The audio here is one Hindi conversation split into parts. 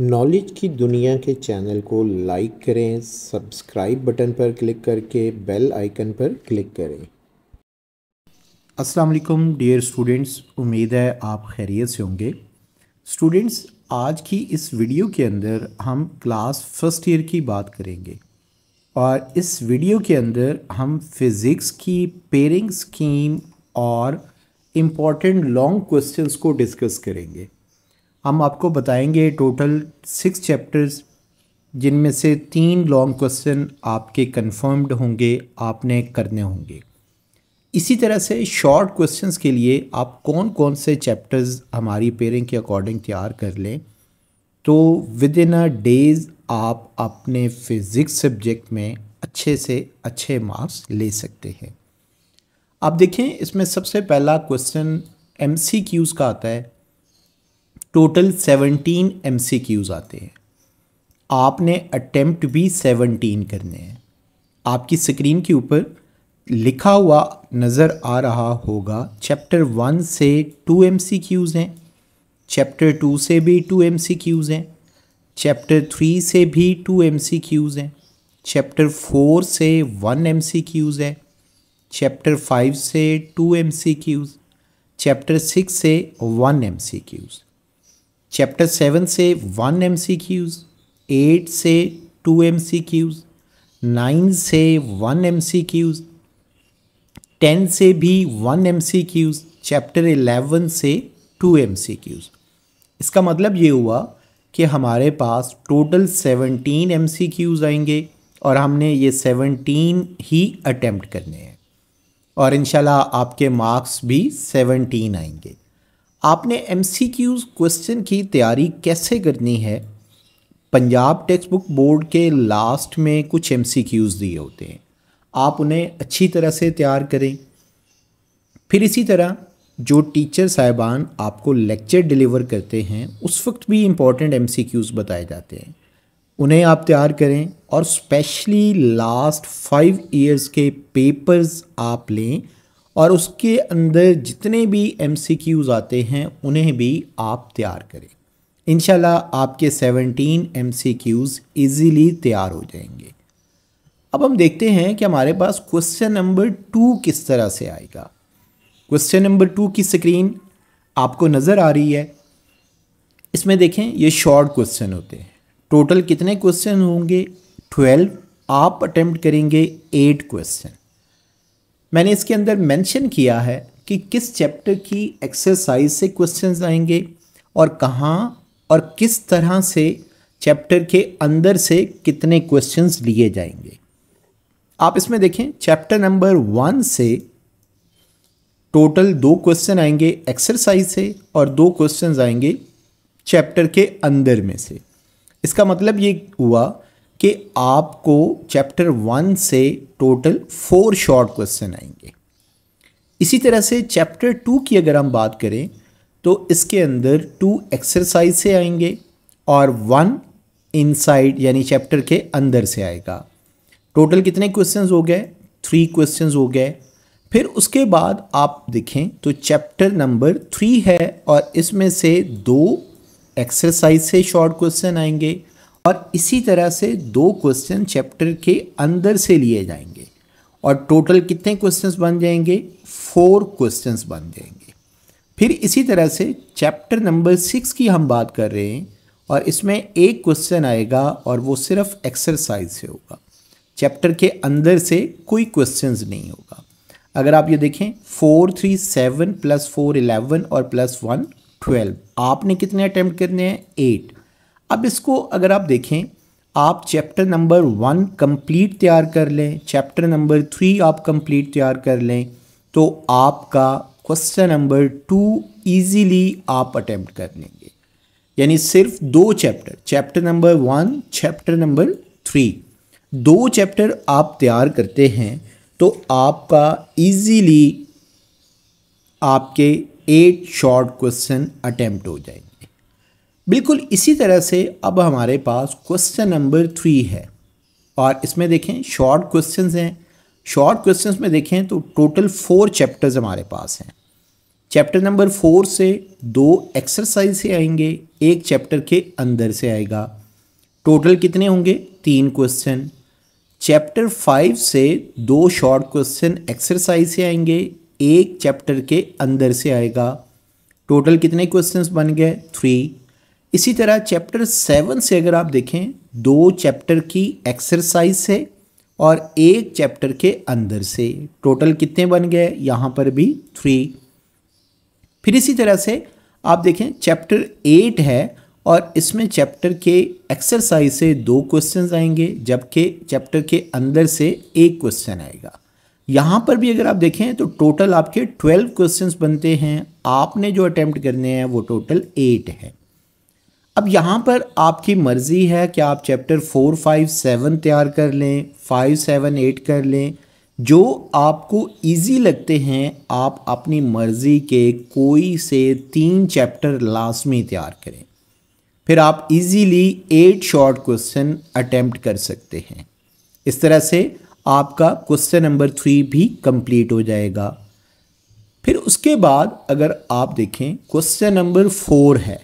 नॉलेज की दुनिया के चैनल को लाइक करें, सब्सक्राइब बटन पर क्लिक करके बेल आइकन पर क्लिक करें। अस्सलाम वालेकुम डियर स्टूडेंट्स, उम्मीद है आप खैरियत से होंगे। स्टूडेंट्स, आज की इस वीडियो के अंदर हम क्लास फर्स्ट ईयर की बात करेंगे और इस वीडियो के अंदर हम फिज़िक्स की पेयरिंग स्कीम और इम्पॉर्टेंट लॉन्ग क्वेश्चंस को डिस्कस करेंगे। हम आपको बताएंगे टोटल 6 चैप्टर्स, जिनमें से 3 लॉन्ग क्वेश्चन आपके कंफर्म्ड होंगे, आपने करने होंगे। इसी तरह से शॉर्ट क्वेश्चंस के लिए आप कौन कौन से चैप्टर्स हमारी पेयरिंग के अकॉर्डिंग तैयार कर लें तो विद इन अ डेज़ आप अपने फिज़िक्स सब्जेक्ट में अच्छे से अच्छे मार्क्स ले सकते हैं। आप देखें, इसमें सबसे पहला क्वेश्चन MCQs का आता है। टोटल 17 MCQs आते हैं। आपने अटेम्प्ट भी 17 करने हैं। आपकी स्क्रीन के ऊपर लिखा हुआ नज़र आ रहा होगा, चैप्टर 1 से 2 MCQs हैं, चैप्टर 2 से भी 2 MCQs हैं, चैप्टर 3 से भी 2 MCQs हैं, चैप्टर 4 से 1 MCQs है, चैप्टर 5 से 2 MCQs, चैप्टर 6 से 1 MCQs, चैप्टर 7 से 1 MCQs, 8 से 2 MCQs, 9 से 1 MCQs, 10 से भी 1 MCQs, चैप्टर 11 से 2 MCQs। इसका मतलब ये हुआ कि हमारे पास टोटल 17 MCQs आएंगे और हमने ये 17 ही अटेम्प्ट करने हैं और इंशाल्लाह आपके मार्क्स भी 17 आएंगे। आपने MCQs क्वेश्चन की तैयारी कैसे करनी है? पंजाब टेक्स्ट बुक बोर्ड के लास्ट में कुछ MCQs दिए होते हैं, आप उन्हें अच्छी तरह से तैयार करें। फिर इसी तरह जो टीचर साहिबान आपको लेक्चर डिलीवर करते हैं उस वक्त भी इम्पॉर्टेंट MCQs बताए जाते हैं, उन्हें आप तैयार करें। और स्पेशली लास्ट 5 इयर्स के पेपर्स आप लें और उसके अंदर जितने भी MCQs आते हैं उन्हें भी आप तैयार करें। इंशाल्लाह आपके 17 MCQs ईज़िली तैयार हो जाएंगे। अब हम देखते हैं कि हमारे पास क्वेश्चन नंबर 2 किस तरह से आएगा। क्वेश्चन नंबर 2 की स्क्रीन आपको नज़र आ रही है। इसमें देखें, ये शॉर्ट क्वेश्चन होते हैं। टोटल कितने क्वेश्चन होंगे? 12। आप अटेम्प्ट करेंगे 8 क्वेश्चन। मैंने इसके अंदर मेंशन किया है कि किस चैप्टर की एक्सरसाइज से क्वेश्चंस आएंगे और कहाँ और किस तरह से चैप्टर के अंदर से कितने क्वेश्चंस लिए जाएंगे। आप इसमें देखें, चैप्टर नंबर 1 से टोटल 2 क्वेश्चन आएंगे एक्सरसाइज से और 2 क्वेश्चंस आएंगे चैप्टर के अंदर में से। इसका मतलब ये हुआ कि आपको चैप्टर 1 से टोटल 4 शॉर्ट क्वेश्चन आएंगे। इसी तरह से चैप्टर 2 की अगर हम बात करें तो इसके अंदर 2 एक्सरसाइज से आएंगे और 1 इनसाइड यानी चैप्टर के अंदर से आएगा। टोटल कितने क्वेश्चंस हो गए? 3 क्वेश्चंस हो गए। फिर उसके बाद आप देखें तो चैप्टर नंबर 3 है और इसमें से 2 एक्सरसाइज से शॉर्ट क्वेश्चन आएंगे और इसी तरह से 2 क्वेश्चन चैप्टर के अंदर से लिए जाएंगे और टोटल कितने क्वेश्चंस बन जाएंगे? 4 क्वेश्चंस बन जाएंगे। फिर इसी तरह से चैप्टर नंबर 6 की हम बात कर रहे हैं और इसमें 1 क्वेश्चन आएगा और वो सिर्फ एक्सरसाइज से होगा, चैप्टर के अंदर से कोई क्वेश्चंस नहीं होगा। अगर आप ये देखें, 4 3 7 + 4 11 और +1 12। आपने कितने अटैम्प्ट करने हैं? 8। अब इसको अगर आप देखें, आप चैप्टर नंबर 1 कंप्लीट तैयार कर लें, चैप्टर नंबर 3 आप कंप्लीट तैयार कर लें तो आपका क्वेश्चन नंबर 2 ईजीली आप अटैम्प्ट कर लेंगे। यानी सिर्फ 2 chapter, chapter number 1, chapter number 3, 2 chapter आप तैयार करते हैं तो आपका ईजीली आपके 8 शॉर्ट क्वेश्चन अटेम्प्ट हो जाएंगे। बिल्कुल इसी तरह से अब हमारे पास क्वेश्चन नंबर 3 है और इसमें देखें शॉर्ट क्वेश्चंस हैं। शॉर्ट क्वेश्चंस में देखें तो टोटल 4 चैप्टर्स हमारे पास हैं। चैप्टर नंबर 4 से 2 एक्सरसाइज से आएंगे, एक चैप्टर के अंदर से आएगा। टोटल कितने होंगे? 3 क्वेश्चन। चैप्टर 5 से 2 शॉर्ट क्वेश्चन एक्सरसाइज से आएंगे, एक चैप्टर के अंदर से आएगा। टोटल कितने क्वेश्चंस बन गए? 3। इसी तरह चैप्टर 7 से अगर आप देखें, 2 चैप्टर की एक्सरसाइज से और एक चैप्टर के अंदर से। टोटल कितने बन गए? यहाँ पर भी 3। फिर इसी तरह से आप देखें चैप्टर 8 है और इसमें चैप्टर के एक्सरसाइज से 2 क्वेश्चंस आएंगे, जबकि चैप्टर के अंदर से एक क्वेश्चन आएगा। यहाँ पर भी अगर आप देखें तो टोटल आपके 12 क्वेश्चंस बनते हैं। आपने जो अटेम्प्ट करने हैं वो टोटल 8 है। अब यहाँ पर आपकी मर्ज़ी है कि आप चैप्टर 4, 5, 7 तैयार कर लें, 5, 7, 8 कर लें। जो आपको इजी लगते हैं आप अपनी मर्ज़ी के कोई से 3 चैप्टर लाजमी तैयार करें, फिर आप इजीली 8 शॉर्ट क्वेश्चन अटेम्प्ट कर सकते हैं। इस तरह से आपका क्वेश्चन नंबर 3 भी कंप्लीट हो जाएगा। फिर उसके बाद अगर आप देखें क्वेश्चन नंबर 4 है।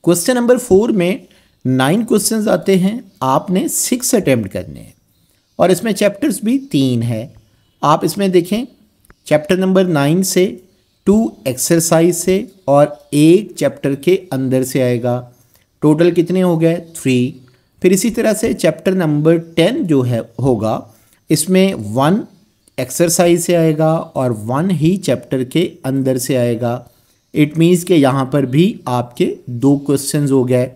क्वेश्चन नंबर 4 में 9 क्वेश्चंस आते हैं, आपने 6 अटेम्प्ट करने हैं और इसमें चैप्टर्स भी 3 है। आप इसमें देखें चैप्टर नंबर 9 से 2 एक्सरसाइज से और एक चैप्टर के अंदर से आएगा। टोटल कितने हो गए? 3। फिर इसी तरह से चैप्टर नंबर 10 जो है होगा, इसमें 1 एक्सरसाइज से आएगा और 1 ही चैप्टर के अंदर से आएगा। इट मीन्स कि यहाँ पर भी आपके 2 क्वेश्चंस हो गए।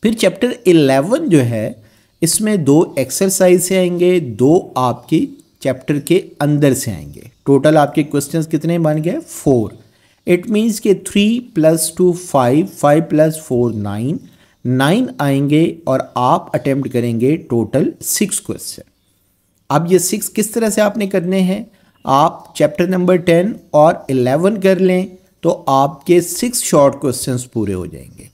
फिर चैप्टर 11 जो है इसमें 2 एक्सरसाइज से आएंगे, 2 आपकी चैप्टर के अंदर से आएंगे। टोटल आपके क्वेश्चंस कितने बन गए? 4। इट मीन्स के 3 + 2 5, 5 + 4 9, 9 आएंगे और आप अटेम्प्ट करेंगे टोटल 6 क्वेश्चन। अब ये 6 किस तरह से आपने करने हैं? आप चैप्टर नंबर 10 और 11 कर लें तो आपके 6 शॉर्ट क्वेश्चंस पूरे हो जाएंगे।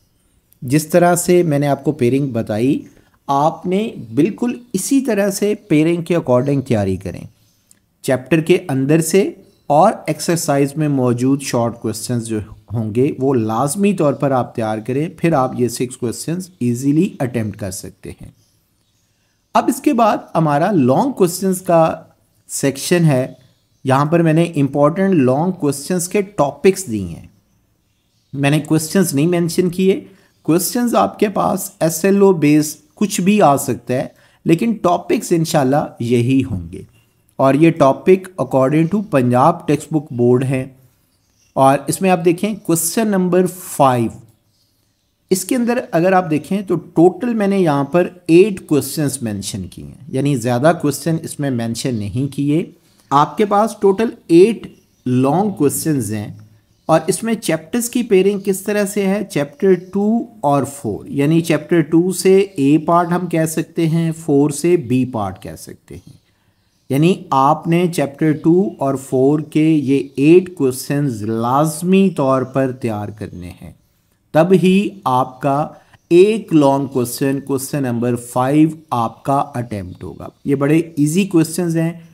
जिस तरह से मैंने आपको पेयरिंग बताई, आपने बिल्कुल इसी तरह से पेयरिंग के अकॉर्डिंग तैयारी करें। चैप्टर के अंदर से और एक्सरसाइज में मौजूद शॉर्ट क्वेश्चंस जो होंगे वो लाजमी तौर पर आप तैयार करें, फिर आप ये 6 क्वेश्चंस इजीली अटेम्प्ट कर सकते हैं। अब इसके बाद हमारा लॉन्ग क्वेश्चंस का सेक्शन है। यहाँ पर मैंने इंपॉर्टेंट लॉन्ग क्वेश्चंस के टॉपिक्स दिए हैं। मैंने क्वेश्चंस नहीं मेंशन किए। क्वेश्चंस आपके पास SLO बेस्ड कुछ भी आ सकता है, लेकिन टॉपिक्स इंशाल्लाह यही होंगे और ये topic according to Punjab text book board है। और इसमें आप देखें क्वेश्चन नंबर 5, इसके अंदर अगर आप देखें तो टोटल मैंने यहाँ पर 8 क्वेश्चंस मेंशन किए हैं, यानी ज़्यादा क्वेश्चन इसमें मेंशन नहीं किए। आपके पास टोटल 8 लॉन्ग क्वेश्चंस हैं और इसमें चैप्टर्स की पेयरिंग किस तरह से है? चैप्टर 2 और 4, यानी चैप्टर 2 से A पार्ट हम कह सकते हैं, 4 से B पार्ट कह सकते हैं। यानी आपने चैप्टर 2 और 4 के ये 8 क्वेश्चंस लाजमी तौर पर तैयार करने हैं, तब ही आपका एक लॉन्ग क्वेश्चन नंबर 5 आपका अटेम्प्ट होगा। ये बड़े इजी क्वेश्चंस हैं,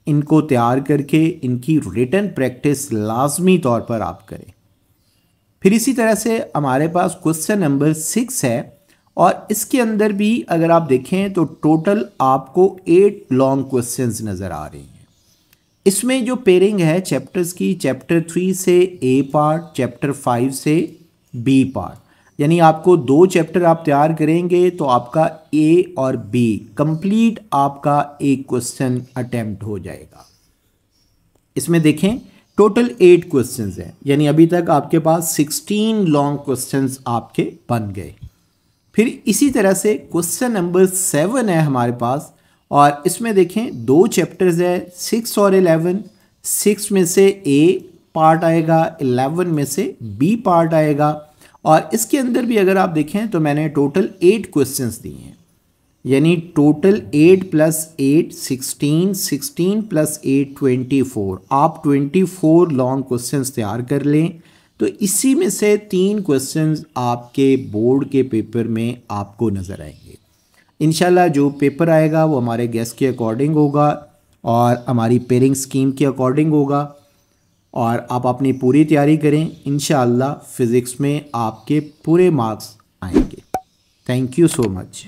इनको तैयार करके इनकी रिटन प्रैक्टिस लाजमी तौर पर आप करें। फिर इसी तरह से हमारे पास क्वेश्चन नंबर 6 है और इसके अंदर भी अगर आप देखें तो टोटल आपको 8 लॉन्ग क्वेश्चंस नज़र आ रहे हैं। इसमें जो पेयरिंग है चैप्टर्स की, चैप्टर 3 से A पार्ट, चैप्टर 5 से B पार्ट, यानी आपको 2 चैप्टर आप तैयार करेंगे तो आपका A और B कंप्लीट आपका एक क्वेश्चन अटेम्प्ट हो जाएगा। इसमें देखें टोटल 8 क्वेश्चंस हैं, यानी अभी तक आपके पास 16 लॉन्ग क्वेश्चंस आपके बन गए। फिर इसी तरह से क्वेश्चन नंबर 7 है हमारे पास और इसमें देखें 2 चैप्टर्स है, 6 और 11। 6 में से A पार्ट आएगा, 11 में से B पार्ट आएगा। और इसके अंदर भी अगर आप देखें तो मैंने टोटल 8 क्वेश्चंस दिए हैं, यानी टोटल 8 + 8 16, 16 + 8 24। आप 24 लॉन्ग क्वेश्चंस तैयार कर लें तो इसी में से 3 क्वेश्चंस आपके बोर्ड के पेपर में आपको नज़र आएंगे। इंशाल्लाह जो पेपर आएगा वो हमारे गेस्ट के अकॉर्डिंग होगा और हमारी पेयरिंग स्कीम के अकॉर्डिंग होगा। और आप अपनी पूरी तैयारी करें। इंशाअल्लाह फ़िज़िक्स में आपके पूरे मार्क्स आएंगे। Thank you so much.